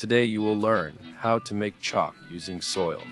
Today you will learn how to make chalk using soil.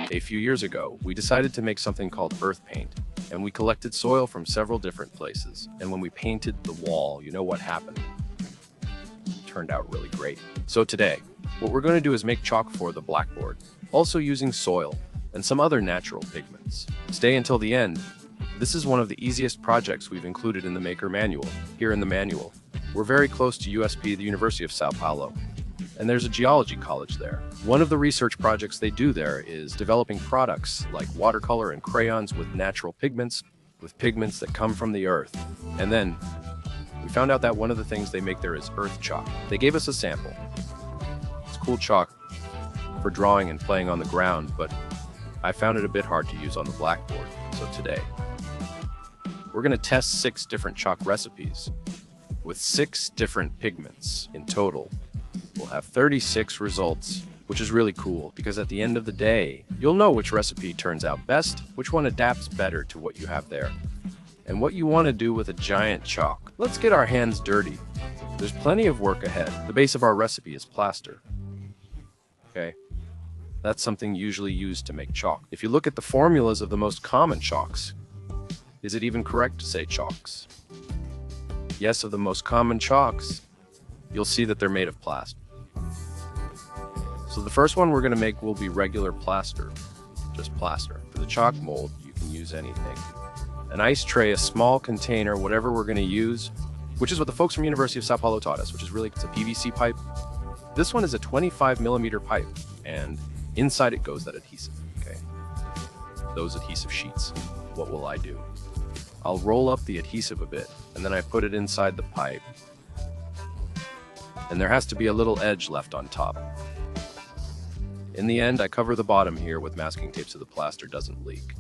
A few years ago, we decided to make something called earth paint, and we collected soil from several different places. And when we painted the wall, you know what happened? It turned out really great. So today, what we're going to do is make chalk for the blackboard, also using soil and some other natural pigments. Stay until the end. This is one of the easiest projects we've included in the Maker Manual. Here in the manual, we're very close to USP, the University of Sao Paulo, and there's a geology college there. One of the research projects they do there is developing products like watercolor and crayons with natural pigments, with pigments that come from the earth. And then we found out that one of the things they make there is earth chalk. They gave us a sample. It's cool chalk for drawing and playing on the ground, but I found it a bit hard to use on the blackboard. So today, we're going to test 6 different chalk recipes with 6 different pigments. In total, we'll have 36 results, which is really cool because at the end of the day, you'll know which recipe turns out best, which one adapts better to what you have there, and what you want to do with a giant chalk. Let's get our hands dirty. There's plenty of work ahead. The base of our recipe is plaster. Okay? That's something usually used to make chalk. If you look at the formulas of the most common chalks, is it even correct to say chalks? Yes, of the most common chalks, you'll see that they're made of plaster. So the first one we're going to make will be regular plaster, just plaster. For the chalk mold, you can use anything. An ice tray, a small container, whatever we're going to use, which is what the folks from University of Sao Paulo taught us, which is really, it's a PVC pipe. This one is a 25mm pipe, and inside it goes that adhesive, okay? Those adhesive sheets. What will I do? I'll roll up the adhesive a bit, and then I put it inside the pipe. And there has to be a little edge left on top. In the end, I cover the bottom here with masking tape so the plaster doesn't leak.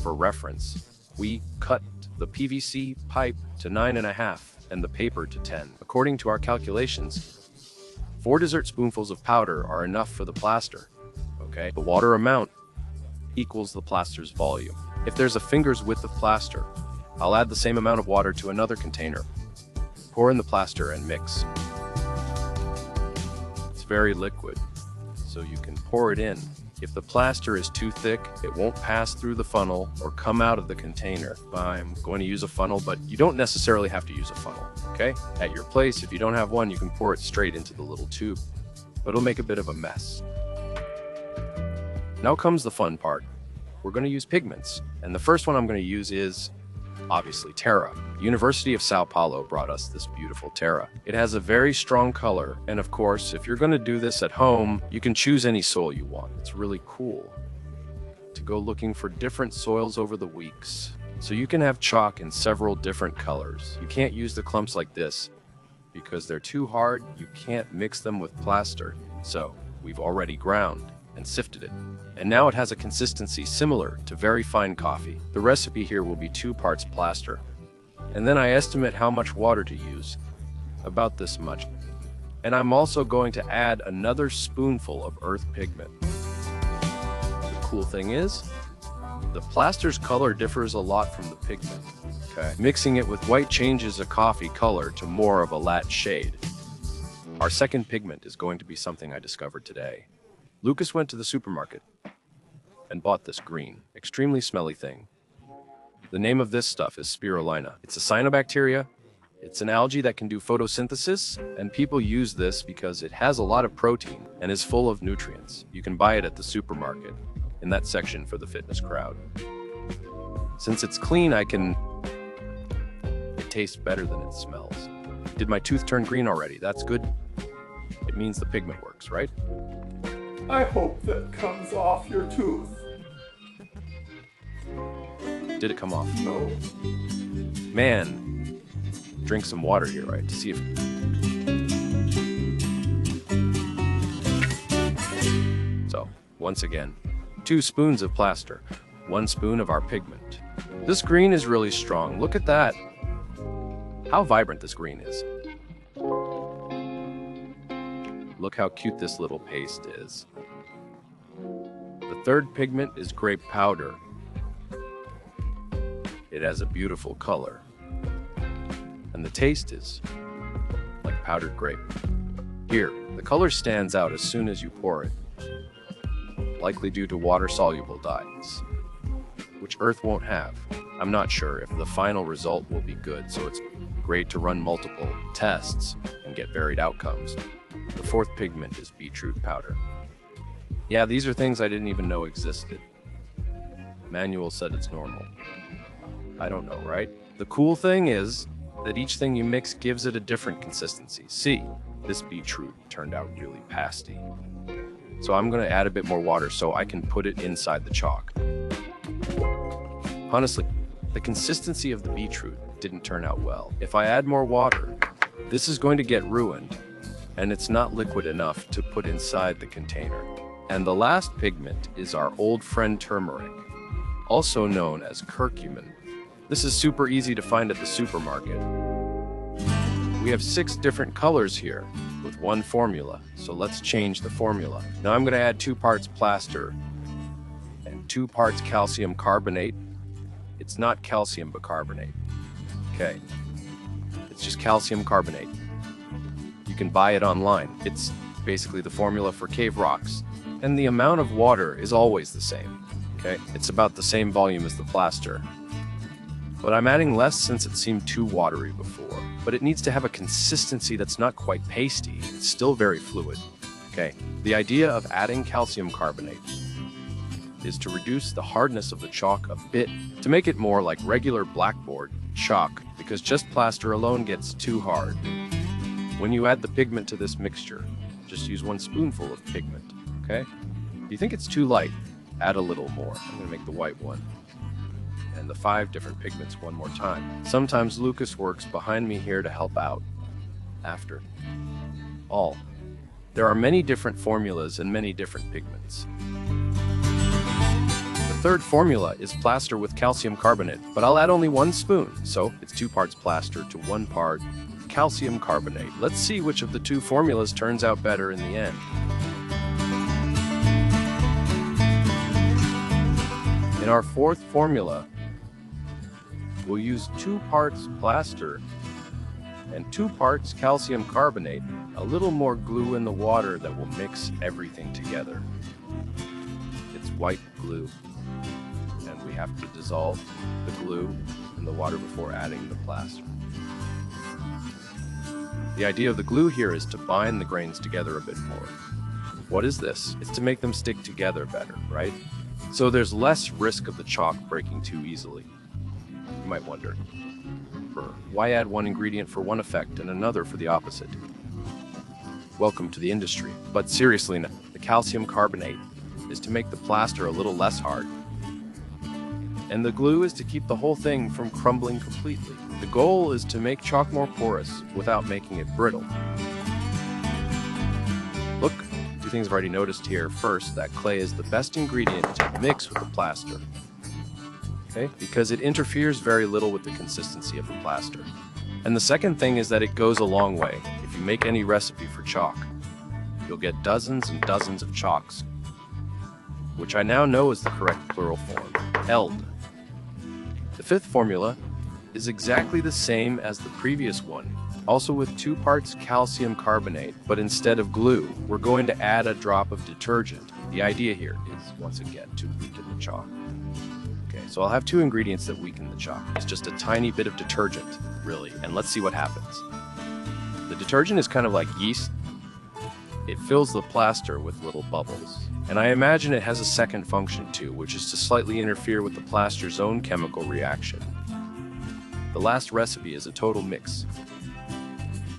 For reference, we cut the PVC pipe to 9.5 and the paper to 10. According to our calculations, 4 dessert spoonfuls of powder are enough for the plaster, okay? The water amount equals the plaster's volume. If there's a finger's width of plaster, I'll add the same amount of water to another container. Pour in the plaster and mix. It's very liquid, so you can pour it in. If the plaster is too thick, it won't pass through the funnel or come out of the container. I'm going to use a funnel, but you don't necessarily have to use a funnel, okay? At your place, if you don't have one, you can pour it straight into the little tube, but it'll make a bit of a mess. Now comes the fun part. We're going to use pigments, and the first one I'm going to use is, obviously, Terra. The University of Sao Paulo brought us this beautiful Terra. It has a very strong color, and of course, if you're going to do this at home, you can choose any soil you want. It's really cool to go looking for different soils over the weeks, so you can have chalk in several different colors. You can't use the clumps like this because they're too hard. You can't mix them with plaster, so we've already ground and sifted it. And now it has a consistency similar to very fine coffee. The recipe here will be 2 parts plaster. And then I estimate how much water to use, about this much. And I'm also going to add another spoonful of earth pigment. The cool thing is, the plaster's color differs a lot from the pigment. Okay. Mixing it with white changes a coffee color to more of a latte shade. Our second pigment is going to be something I discovered today. Lucas went to the supermarket and bought this green, extremely smelly thing. The name of this stuff is spirulina. It's a cyanobacteria. It's an algae that can do photosynthesis, and people use this because it has a lot of protein and is full of nutrients. You can buy it at the supermarket, in that section for the fitness crowd. Since it's clean, it tastes better than it smells. Did my tooth turn green already? That's good. It means the pigment works, right? I hope that comes off your tooth. Did it come off? No. Man, drink some water here, right? To see if... So, once again, 2 spoons of plaster, 1 spoon of our pigment. This green is really strong. Look at that. How vibrant this green is. Look how cute this little paste is. The third pigment is grape powder. It has a beautiful color, and the taste is like powdered grape. Here, the color stands out as soon as you pour it, likely due to water-soluble dyes, which Earth won't have. I'm not sure if the final result will be good, so it's great to run multiple tests and get varied outcomes. The fourth pigment is beetroot powder. Yeah, these are things I didn't even know existed. Manual said it's normal. I don't know, right? The cool thing is that each thing you mix gives it a different consistency. See, this beetroot turned out really pasty. So I'm going to add a bit more water so I can put it inside the chalk. Honestly, the consistency of the beetroot didn't turn out well. If I add more water, this is going to get ruined, and it's not liquid enough to put inside the container. And the last pigment is our old friend turmeric, also known as curcumin. This is super easy to find at the supermarket. We have 6 different colors here with one formula, so let's change the formula. Now I'm going to add 2 parts plaster and 2 parts calcium carbonate. It's not calcium bicarbonate. Okay, it's just calcium carbonate. You can buy it online. It's basically the formula for cave rocks, and the amount of water is always the same. Okay, it's about the same volume as the plaster, but I'm adding less since it seemed too watery before. But it needs to have a consistency that's not quite pasty. It's still very fluid. Okay, the idea of adding calcium carbonate is to reduce the hardness of the chalk a bit, to make it more like regular blackboard chalk, because just plaster alone gets too hard. When you add the pigment to this mixture, just use 1 spoonful of pigment, okay? If you think it's too light, add a little more. I'm gonna make the white one and the 5 different pigments one more time. Sometimes Lucas works behind me here to help out. After all, there are many different formulas and many different pigments. The third formula is plaster with calcium carbonate, but I'll add only 1 spoon, so it's 2 parts plaster to 1 part calcium carbonate. Let's see which of the 2 formulas turns out better in the end. In our fourth formula, we'll use 2 parts plaster and 2 parts calcium carbonate, a little more glue in the water that will mix everything together. It's white glue, and we have to dissolve the glue in the water before adding the plaster. The idea of the glue here is to bind the grains together a bit more. What is this? It's to make them stick together better, right? So there's less risk of the chalk breaking too easily. You might wonder, why add one ingredient for one effect and another for the opposite? Welcome to the industry. But seriously now, the calcium carbonate is to make the plaster a little less hard, and the glue is to keep the whole thing from crumbling completely. The goal is to make chalk more porous without making it brittle. Look, 2 things I've already noticed here. First, that clay is the best ingredient to mix with the plaster. Okay, because it interferes very little with the consistency of the plaster. And the second thing is that it goes a long way. If you make any recipe for chalk, you'll get dozens and dozens of chalks, which I now know is the correct plural form, eld. The 5th formula is exactly the same as the previous one, also with 2 parts calcium carbonate, but instead of glue, we're going to add a drop of detergent. The idea here is, once again, to weaken the chalk. Okay, so I'll have 2 ingredients that weaken the chalk. It's just a tiny bit of detergent, really, and let's see what happens. The detergent is kind of like yeast. It fills the plaster with little bubbles. And I imagine it has a second function too, which is to slightly interfere with the plaster's own chemical reaction. The last recipe is a total mix.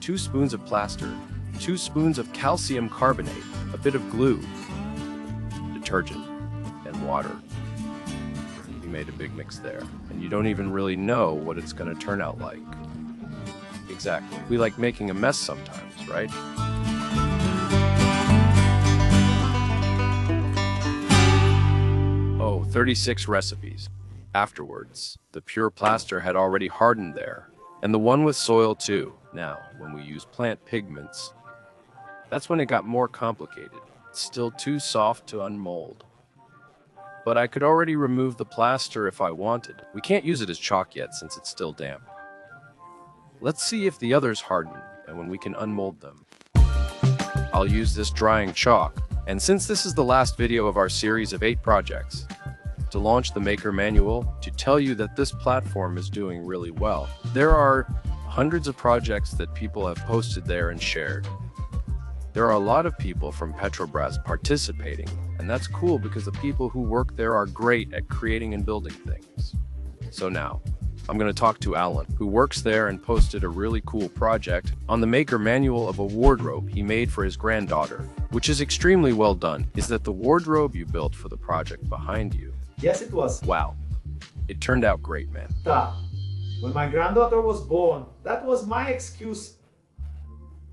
2 spoons of plaster, 2 spoons of calcium carbonate, a bit of glue, detergent, and water. You made a big mix there, and you don't even really know what it's going to turn out like. Exactly. We like making a mess sometimes, right? 36 recipes. Afterwards, the pure plaster had already hardened there, and the one with soil too. Now, when we use plant pigments, that's when it got more complicated. It's still too soft to unmold. but I could already remove the plaster if I wanted. We can't use it as chalk yet since it's still damp. Let's see if the others harden and when we can unmold them. I'll use this drying chalk, and since this is the last video of our series of 8 projects, to launch the Maker Manual to tell you that this platform is doing really well. There are hundreds of projects that people have posted there and shared. There are a lot of people from Petrobras participating, and that's cool because the people who work there are great at creating and building things. So now, I'm going to talk to Alan, who works there and posted a really cool project on the Maker Manual of a wardrobe he made for his granddaughter, which is extremely well done. Is that the wardrobe you built for the project behind you? Yes, it was. Wow. It turned out great, man. When my granddaughter was born, that was my excuse.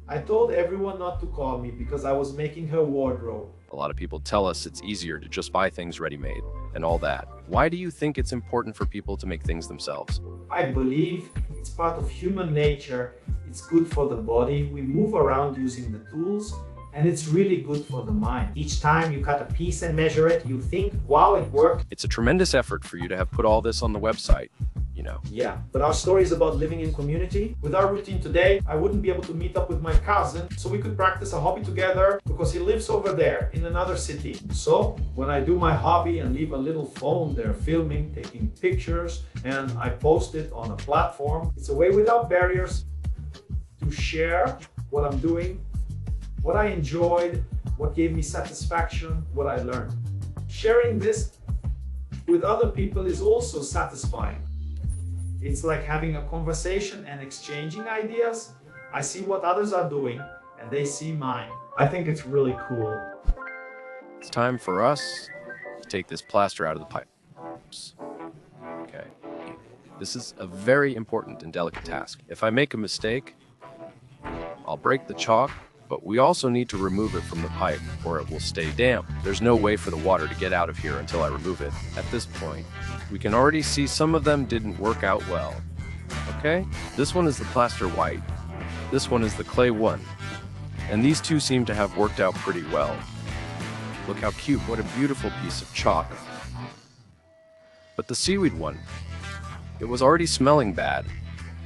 I told everyone not to call me because I was making her wardrobe. A lot of people tell us it's easier to just buy things ready-made and all that. Why do you think it's important for people to make things themselves? I believe it's part of human nature. It's good for the body. We move around using the tools, and it's really good for the mind. Each time you cut a piece and measure it, you think, wow, it worked. It's a tremendous effort for you to have put all this on the website, you know. Yeah, but our story is about living in community. With our routine today, I wouldn't be able to meet up with my cousin, so we could practice a hobby together because he lives over there in another city. So when I do my hobby and leave a little phone there filming, taking pictures, and I post it on a platform, it's a way without barriers to share what I'm doing, what I enjoyed, what gave me satisfaction, what I learned. Sharing this with other people is also satisfying. It's like having a conversation and exchanging ideas. I see what others are doing and they see mine. I think it's really cool. It's time for us to take this plaster out of the pipes. Okay. This is a very important and delicate task. If I make a mistake, I'll break the chalk, but we also need to remove it from the pipe or it will stay damp. There's no way for the water to get out of here until I remove it. At this point, we can already see some of them didn't work out well. Okay? This one is the plaster white. This one is the clay one. And these two seem to have worked out pretty well. Look how cute, what a beautiful piece of chalk. But the seaweed one, it was already smelling bad.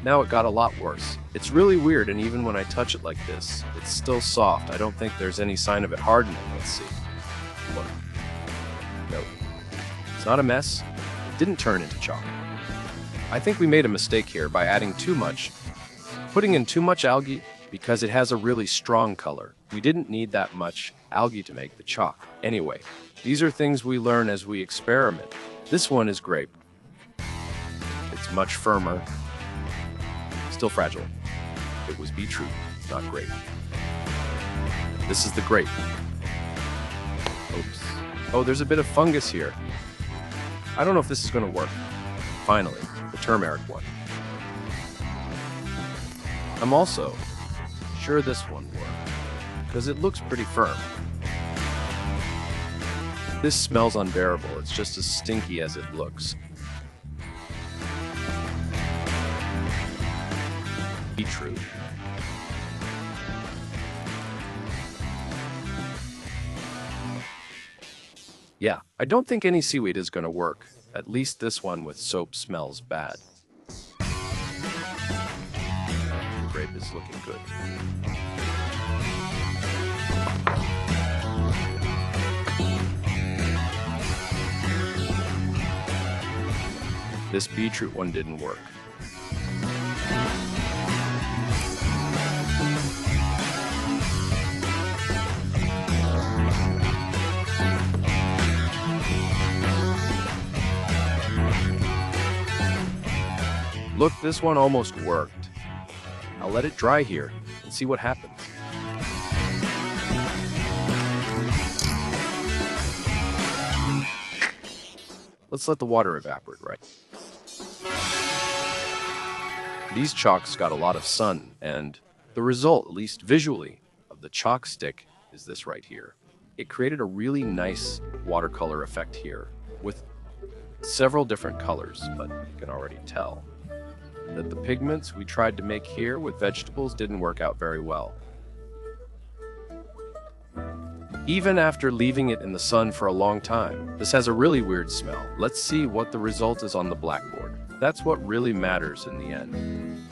Now it got a lot worse. It's really weird, and even when I touch it like this, it's still soft. I don't think there's any sign of it hardening. Let's see. Look. Nope. It's not a mess. It didn't turn into chalk. I think we made a mistake here by adding too much. Putting in too much algae because it has a really strong color. We didn't need that much algae to make the chalk. Anyway, these are things we learn as we experiment. This one is grape. It's much firmer. Still fragile. It was beetroot, not grape. This is the grape. Oops. Oh, there's a bit of fungus here. I don't know if this is going to work. Finally, the turmeric one. I'm also sure this one worked, because it looks pretty firm. This smells unbearable. It's just as stinky as it looks. Beetroot. Yeah, I don't think any seaweed is going to work. At least this one with soap smells bad. Grape is looking good. This beetroot one didn't work. Look, this one almost worked. I'll let it dry here and see what happens. Let's let the water evaporate, right? These chalks got a lot of sun, and the result, at least visually, of the chalk stick is this right here. It created a really nice watercolor effect here with several different colors, but you can already tell that the pigments we tried to make here with vegetables didn't work out very well. even after leaving it in the sun for a long time. This has a really weird smell. Let's see what the result is on the blackboard. That's what really matters in the end.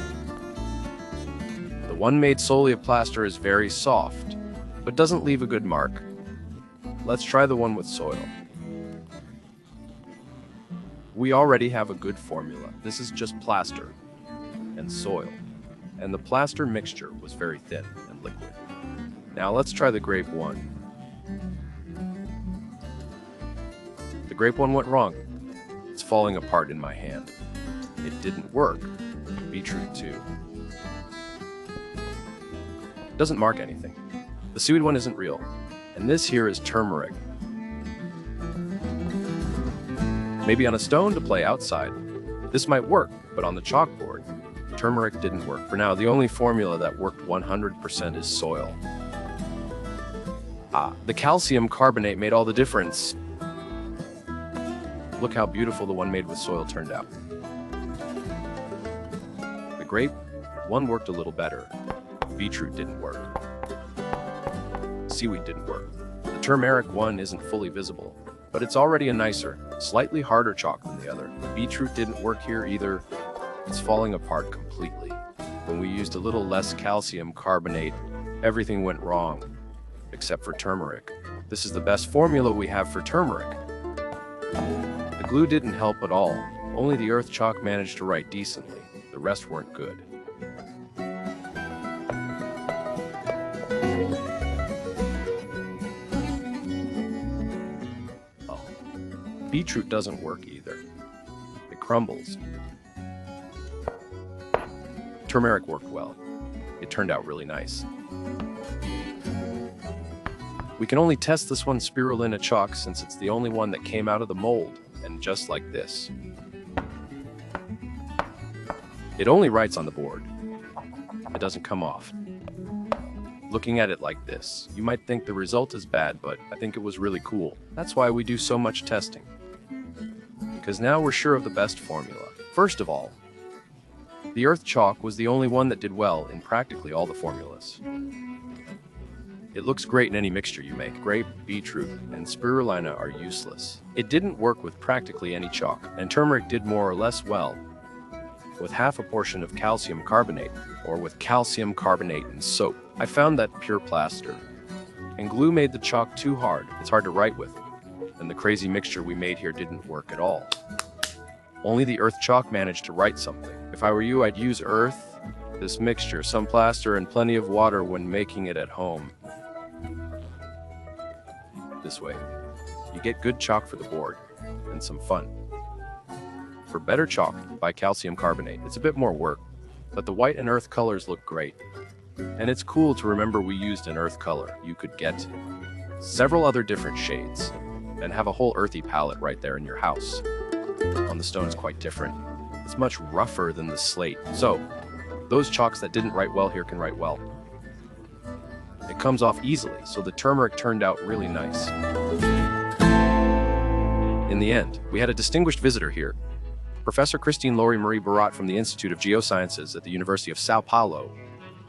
The one made solely of plaster is very soft, but doesn't leave a good mark. Let's try the one with soil. We already have a good formula. This is just plaster and soil, and the plaster mixture was very thin and liquid. Now let's try the grape one. The grape one went wrong. It's falling apart in my hand. It didn't work. Beetroot too. Doesn't mark anything. The seaweed one isn't real. And this here is turmeric. Maybe on a stone to play outside. This might work, but on the chalkboard, turmeric didn't work. For now, the only formula that worked 100% is soil. The calcium carbonate made all the difference. Look how beautiful the one made with soil turned out. The grape one worked a little better. Beetroot didn't work. Seaweed didn't work. The turmeric one isn't fully visible, but it's already a nicer, slightly harder chalk than the other. Beetroot didn't work here either. It's falling apart completely. When we used a little less calcium carbonate, everything went wrong, except for turmeric. This is the best formula we have for turmeric. The glue didn't help at all. Only the earth chalk managed to write decently. The rest weren't good. Beetroot doesn't work either. It crumbles. Turmeric worked well. It turned out really nice. We can only test this one spirulina chalk since it's the only one that came out of the mold, and just like this. It only writes on the board. It doesn't come off. Looking at it like this, you might think the result is bad, but I think it was really cool. That's why we do so much testing. Because now we're sure of the best formula. First of all, the earth chalk was the only one that did well in practically all the formulas. It looks great in any mixture you make. Grape, beetroot, and spirulina are useless. It didn't work with practically any chalk, and turmeric did more or less well with half a portion of calcium carbonate, or with calcium carbonate and soap. I found that pure plaster. And glue made the chalk too hard. It's hard to write with. And the crazy mixture we made here didn't work at all. Only the earth chalk managed to write something. If I were you, I'd use earth, this mixture, some plaster, and plenty of water when making it at home. This way, you get good chalk for the board, and some fun. For better chalk, buy calcium carbonate. It's a bit more work, but the white and earth colors look great. And it's cool to remember we used an earth color. You could get several other different shades, and have a whole earthy palette right there in your house. On the stone is quite different. It's much rougher than the slate. So, those chalks that didn't write well here can write well. It comes off easily, so the turmeric turned out really nice. In the end, we had a distinguished visitor here. Professor Christine Lori Marie Barat from the Institute of Geosciences at the University of Sao Paulo,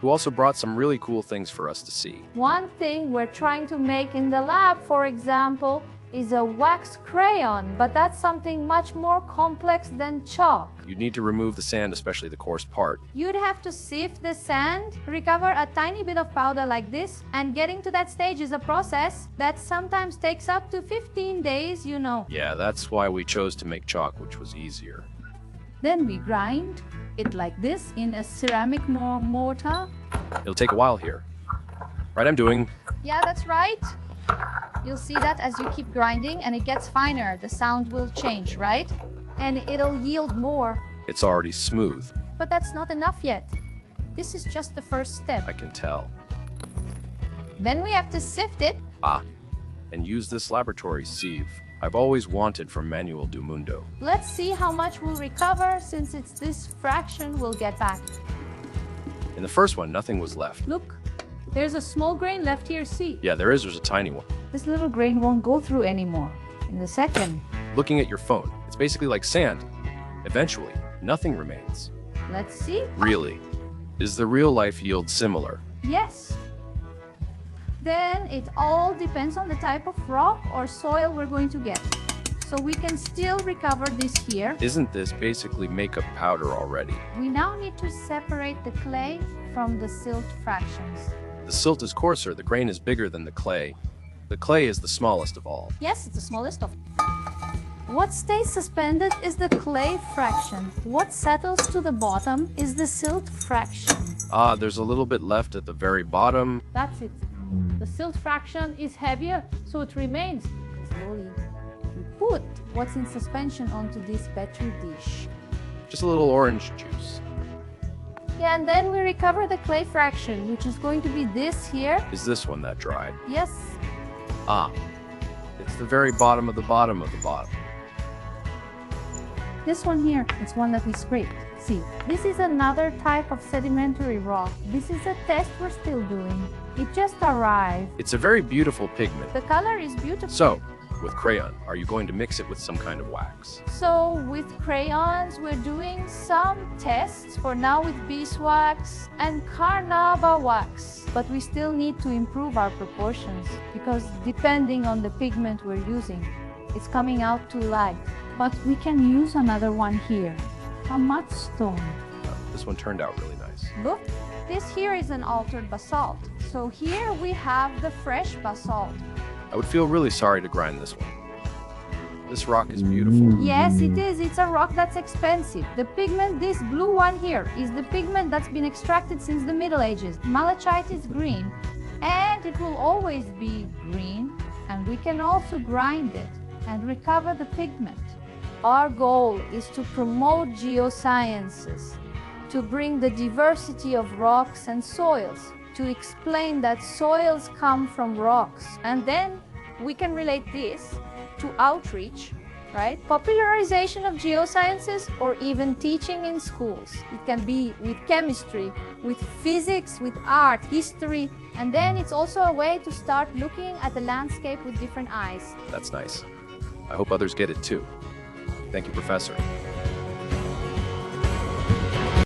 who also brought some really cool things for us to see. One thing we're trying to make in the lab, for example, is a wax crayon, but that's something much more complex than chalk. You'd need to remove the sand, especially the coarse part. You'd have to sift the sand, recover a tiny bit of powder like this, and getting to that stage is a process that sometimes takes up to 15 days, you know. Yeah, that's why we chose to make chalk, which was easier. Then we grind it like this in a ceramic mortar. It'll take a while here. Right, I'm doing. Yeah, that's right. You'll see that as you keep grinding and it gets finer, the sound will change, right? And it'll yield more. It's already smooth. But that's not enough yet. This is just the first step. I can tell. Then we have to sift it. And use this laboratory sieve I've always wanted from Manuel do Mundo. Let's see how much we'll recover. Since it's this fraction, we'll get back. In the first one, nothing was left. Look, there's a small grain left here, see? Yeah, there's a tiny one. This little grain won't go through anymore. In the second. Looking at your phone, it's basically like sand. Eventually, nothing remains. Let's see. Really? Is the real life yield similar? Yes. Then it all depends on the type of rock or soil we're going to get. So we can still recover this here. Isn't this basically makeup powder already? We now need to separate the clay from the silt fractions. The silt is coarser, the grain is bigger than the clay. The clay is the smallest of all. Yes, it's the smallest of. What stays suspended is the clay fraction. What settles to the bottom is the silt fraction. Ah, there's a little bit left at the very bottom. That's it. The silt fraction is heavier, so it remains. Slowly, we put what's in suspension onto this petri dish. Just a little orange juice. Yeah, and then we recover the clay fraction, which is going to be this here. Is this one that dried? Yes. Ah, it's the very bottom of the bottom of the bottom. This one here is one that we scraped. See, this is another type of sedimentary rock. This is a test we're still doing. It just arrived. It's a very beautiful pigment. The color is beautiful. So, with crayon, are you going to mix it with some kind of wax? So with crayons, we're doing some tests for now with beeswax and carnauba wax. But we still need to improve our proportions because depending on the pigment we're using, it's coming out too light. But we can use another one here, a mudstone. This one turned out really nice. Look, this here is an altered basalt. So here we have the fresh basalt. I would feel really sorry to grind this one. This rock is beautiful. Yes, it is. It's a rock that's expensive. The pigment, this blue one here, is the pigment that's been extracted since the Middle Ages. Malachite is green, and it will always be green. And we can also grind it and recover the pigment. Our goal is to promote geosciences, to bring the diversity of rocks and soils, to explain that soils come from rocks. And then we can relate this to outreach, right? Popularization of geosciences or even teaching in schools. It can be with chemistry, with physics, with art, history, and then it's also a way to start looking at the landscape with different eyes. That's nice. I hope others get it too. Thank you, Professor.